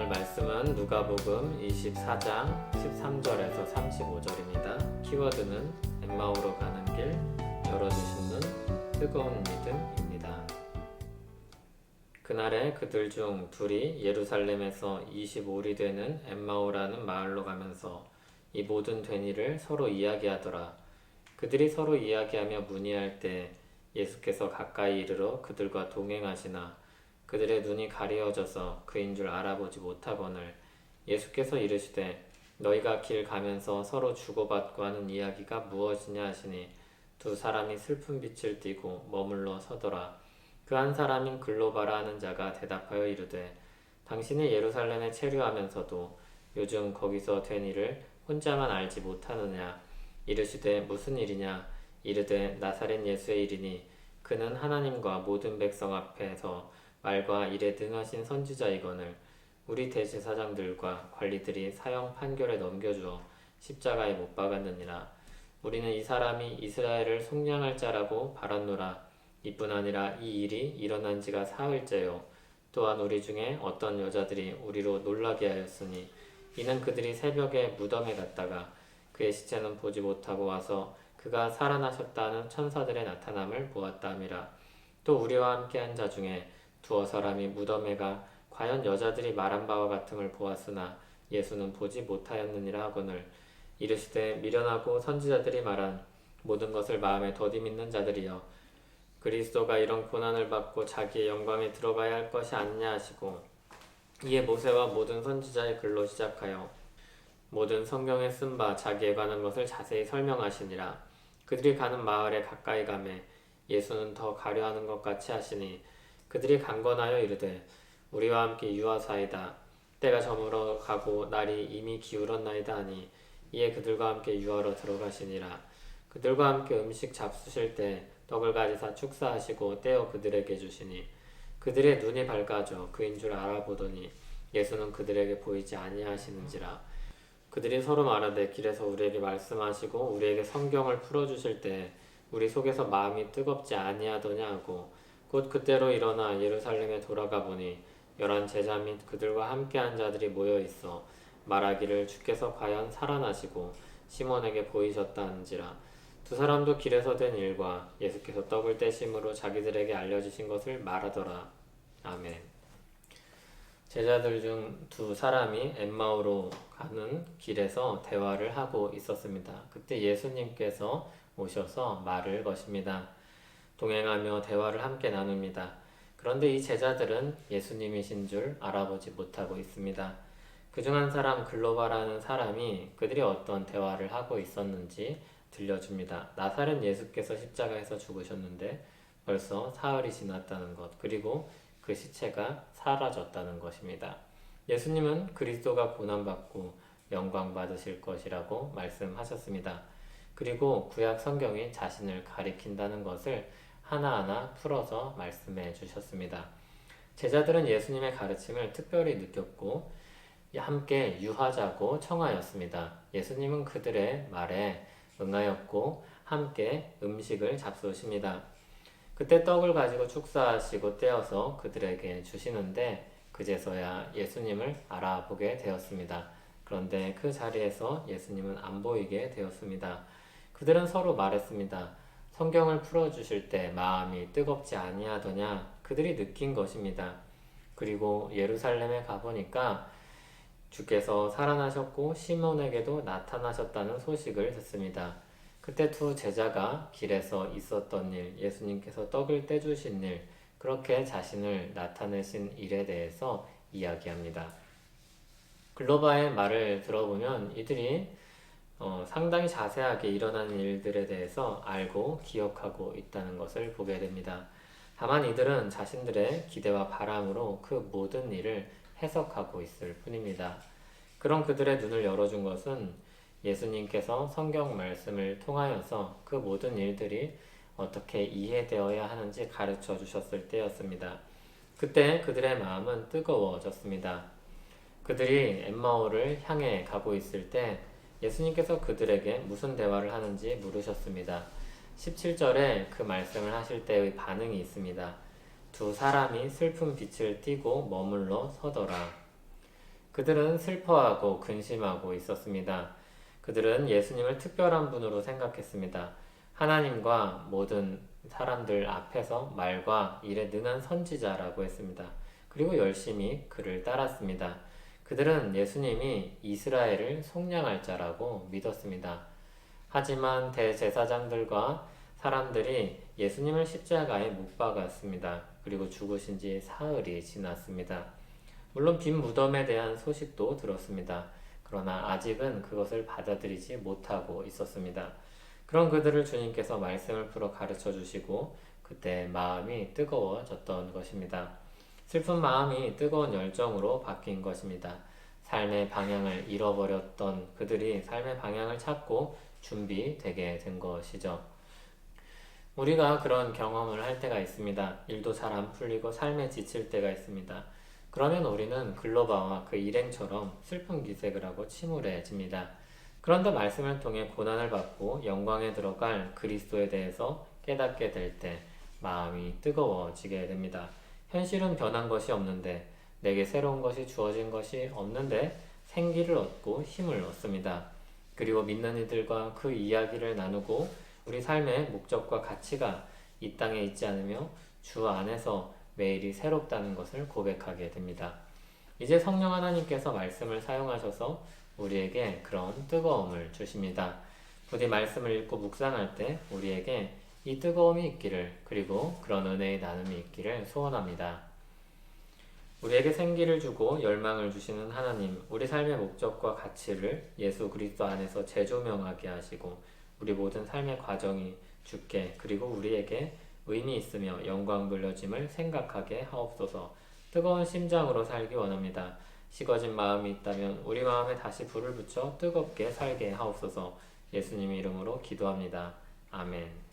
오늘 말씀은 누가복음 24장 13절에서 35절입니다. 키워드는 엠마오로 가는 길, 열어주신 눈, 뜨거운 믿음입니다. 그날에 그들 중 둘이 예루살렘에서 25리 되는 엠마오라는 마을로 가면서 이 모든 된 일을 서로 이야기하더라. 그들이 서로 이야기하며 문의할 때 예수께서 가까이 이르러 그들과 동행하시나 그들의 눈이 가리워져서 그인 줄 알아보지 못하거늘 예수께서 이르시되 너희가 길 가면서 서로 주고받고 하는 이야기가 무엇이냐 하시니 두 사람이 슬픈 빛을 띠고 머물러 서더라. 그 한 사람인 글로바라 하는 자가 대답하여 이르되 당신이 예루살렘에 체류하면서도 요즘 거기서 된 일을 혼자만 알지 못하느냐. 이르시되 무슨 일이냐. 이르되 나사렛 예수의 일이니 그는 하나님과 모든 백성 앞에서 말과 일에 능하신 선지자이거늘 우리 대제사장들과 관리들이 사형 판결에 넘겨주어 십자가에 못 박았느니라. 우리는 이 사람이 이스라엘을 속량할 자라고 바랐노라. 이뿐 아니라 이 일이 일어난 지가 사흘째요. 또한 우리 중에 어떤 여자들이 우리로 놀라게 하였으니 이는 그들이 새벽에 무덤에 갔다가 그의 시체는 보지 못하고 와서 그가 살아나셨다는 천사들의 나타남을 보았다미라. 또 우리와 함께한 자 중에 두어 사람이 무덤에 가 과연 여자들이 말한 바와 같음을 보았으나 예수는 보지 못하였느니라 하거늘 이르시되 미련하고 선지자들이 말한 모든 것을 마음에 더디 믿는 자들이여 그리스도가 이런 고난을 받고 자기의 영광에 들어가야 할 것이 아니냐 하시고 이에 모세와 모든 선지자의 글로 시작하여 모든 성경에 쓴 바 자기에 관한 것을 자세히 설명하시니라. 그들이 가는 마을에 가까이 가매 예수는 더 가려 하는 것 같이 하시니 그들이 강건하여 이르되 우리와 함께 유하사이다. 때가 저물어 가고 날이 이미 기울었나이다 하니 이에 그들과 함께 유하러 들어가시니라. 그들과 함께 음식 잡수실 때 떡을 가지사 축사하시고 떼어 그들에게 주시니 그들의 눈이 밝아져 그인 줄 알아보더니 예수는 그들에게 보이지 아니하시는지라. 그들이 서로 말하되 길에서 우리에게 말씀하시고 우리에게 성경을 풀어주실 때 우리 속에서 마음이 뜨겁지 아니하더냐 하고 곧 그때로 일어나 예루살렘에 돌아가 보니 11 제자 및 그들과 함께한 자들이 모여 있어 말하기를 주께서 과연 살아나시고 시몬에게 보이셨다 한지라. 두 사람도 길에서 된 일과 예수께서 떡을 떼심으로 자기들에게 알려주신 것을 말하더라. 아멘. 제자들 중 두 사람이 엠마오로 가는 길에서 대화를 하고 있었습니다. 그때 예수님께서 오셔서 말을 거십니다. 동행하며 대화를 함께 나눕니다. 그런데 이 제자들은 예수님이신 줄 알아보지 못하고 있습니다. 그중 한 사람 글로바라는 사람이 그들이 어떤 대화를 하고 있었는지 들려줍니다. 나사렛 예수께서 십자가에서 죽으셨는데 벌써 사흘이 지났다는 것, 그리고 그 시체가 사라졌다는 것입니다. 예수님은 그리스도가 고난받고 영광 받으실 것이라고 말씀하셨습니다. 그리고 구약 성경이 자신을 가리킨다는 것을 하나하나 풀어서 말씀해 주셨습니다. 제자들은 예수님의 가르침을 특별히 느꼈고 함께 유하자고 청하였습니다. 예수님은 그들의 말에 응하였고 함께 음식을 잡수십니다. 그때 떡을 가지고 축사하시고 떼어서 그들에게 주시는데 그제서야 예수님을 알아보게 되었습니다. 그런데 그 자리에서 예수님은 안 보이게 되었습니다. 그들은 서로 말했습니다. 성경을 풀어주실 때 마음이 뜨겁지 아니하더냐. 그들이 느낀 것입니다. 그리고 예루살렘에 가보니까 주께서 살아나셨고 시몬에게도 나타나셨다는 소식을 듣습니다. 그때 두 제자가 길에서 있었던 일, 예수님께서 떡을 떼주신 일, 그렇게 자신을 나타내신 일에 대해서 이야기합니다. 글로바의 말을 들어보면 이들이 상당히 자세하게 일어난 일들에 대해서 알고 기억하고 있다는 것을 보게 됩니다. 다만 이들은 자신들의 기대와 바람으로 그 모든 일을 해석하고 있을 뿐입니다. 그런 그들의 눈을 열어준 것은 예수님께서 성경 말씀을 통하여서 그 모든 일들이 어떻게 이해되어야 하는지 가르쳐 주셨을 때였습니다. 그때 그들의 마음은 뜨거워졌습니다. 그들이 엠마오를 향해 가고 있을 때 예수님께서 그들에게 무슨 대화를 하는지 물으셨습니다. 17절에 그 말씀을 하실 때의 반응이 있습니다. 두 사람이 슬픈 빛을 띠고 머물러 서더라. 그들은 슬퍼하고 근심하고 있었습니다. 그들은 예수님을 특별한 분으로 생각했습니다. 하나님과 모든 사람들 앞에서 말과 일에 능한 선지자라고 했습니다. 그리고 열심히 그를 따랐습니다. 그들은 예수님이 이스라엘을 속량할 자라고 믿었습니다. 하지만 대제사장들과 사람들이 예수님을 십자가에 못 박았습니다. 그리고 죽으신 지 사흘이 지났습니다. 물론 빈 무덤에 대한 소식도 들었습니다. 그러나 아직은 그것을 받아들이지 못하고 있었습니다. 그런 그들을 주님께서 말씀을 풀어 가르쳐 주시고 그때 마음이 뜨거워졌던 것입니다. 슬픈 마음이 뜨거운 열정으로 바뀐 것입니다. 삶의 방향을 잃어버렸던 그들이 삶의 방향을 찾고 준비되게 된 것이죠. 우리가 그런 경험을 할 때가 있습니다. 일도 잘 안 풀리고 삶에 지칠 때가 있습니다. 그러면 우리는 글로바와 그 일행처럼 슬픈 기색을 하고 침울해집니다. 그런데 말씀을 통해 고난을 받고 영광에 들어갈 그리스도에 대해서 깨닫게 될 때 마음이 뜨거워지게 됩니다. 현실은 변한 것이 없는데 내게 새로운 것이 주어진 것이 없는데 생기를 얻고 힘을 얻습니다. 그리고 믿는 이들과 그 이야기를 나누고 우리 삶의 목적과 가치가 이 땅에 있지 않으며 주 안에서 매일이 새롭다는 것을 고백하게 됩니다. 이제 성령 하나님께서 말씀을 사용하셔서 우리에게 그런 뜨거움을 주십니다. 부디 말씀을 읽고 묵상할 때 우리에게 이 뜨거움이 있기를, 그리고 그런 은혜의 나눔이 있기를 소원합니다. 우리에게 생기를 주고 열망을 주시는 하나님, 우리 삶의 목적과 가치를 예수 그리스도 안에서 재조명하게 하시고 우리 모든 삶의 과정이 주께, 그리고 우리에게 의미 있으며 영광 돌려짐을 생각하게 하옵소서. 뜨거운 심장으로 살기 원합니다. 식어진 마음이 있다면 우리 마음에 다시 불을 붙여 뜨겁게 살게 하옵소서. 예수님 이름으로 기도합니다. 아멘.